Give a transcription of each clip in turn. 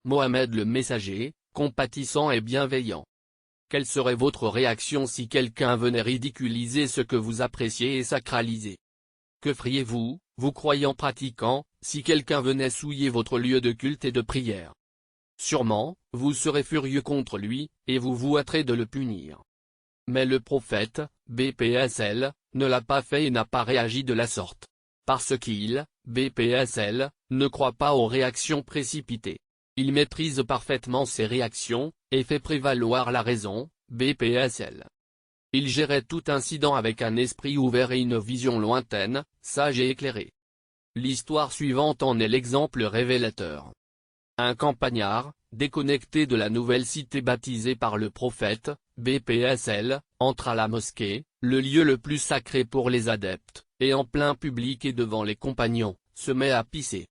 Mohammed le messager, compatissant et bienveillant. Quelle serait votre réaction si quelqu'un venait ridiculiser ce que vous appréciez et sacralisez? Que feriez-vous, vous croyants pratiquants, si quelqu'un venait souiller votre lieu de culte et de prière? Sûrement, vous serez furieux contre lui, et vous vous hâterez de le punir. Mais le prophète, BPSL, ne l'a pas fait et n'a pas réagi de la sorte. Parce qu'il, BPSL, ne croit pas aux réactions précipitées. Il maîtrise parfaitement ses réactions, et fait prévaloir la raison, BPSL. Il gérait tout incident avec un esprit ouvert et une vision lointaine, sage et éclairée. L'histoire suivante en est l'exemple révélateur. Un campagnard, déconnecté de la nouvelle cité baptisée par le prophète, BPSL, entre à la mosquée, le lieu le plus sacré pour les adeptes, et en plein public et devant les compagnons, se met à pisser.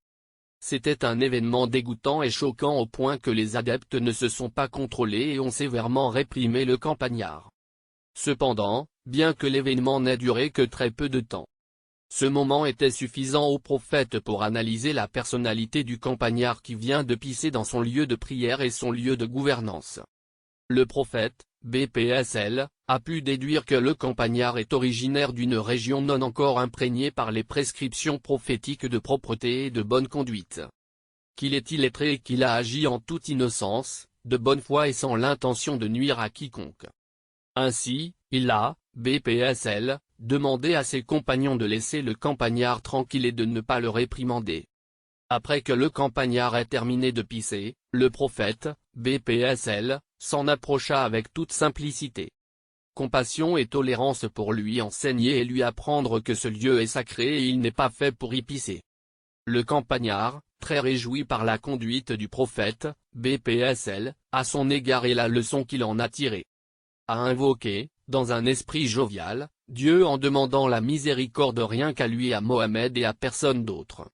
C'était un événement dégoûtant et choquant au point que les adeptes ne se sont pas contrôlés et ont sévèrement réprimé le campagnard. Cependant, bien que l'événement n'ait duré que très peu de temps, ce moment était suffisant au prophète pour analyser la personnalité du campagnard qui vient de pisser dans son lieu de prière et son lieu de gouvernance. Le prophète, BPSL, a pu déduire que le campagnard est originaire d'une région non encore imprégnée par les prescriptions prophétiques de propreté et de bonne conduite. Qu'il est illettré et qu'il a agi en toute innocence, de bonne foi et sans l'intention de nuire à quiconque. Ainsi, il a, BPSL, demandé à ses compagnons de laisser le campagnard tranquille et de ne pas le réprimander. Après que le campagnard ait terminé de pisser, le prophète, BPSL, s'en approcha avec toute simplicité. Compassion et tolérance pour lui enseigner et lui apprendre que ce lieu est sacré et il n'est pas fait pour y pisser. Le campagnard, très réjoui par la conduite du prophète, BPSL, à son égard et la leçon qu'il en a tirée, a invoqué, dans un esprit jovial, Dieu en demandant la miséricorde rien qu'à lui et à Mohammed et à personne d'autre.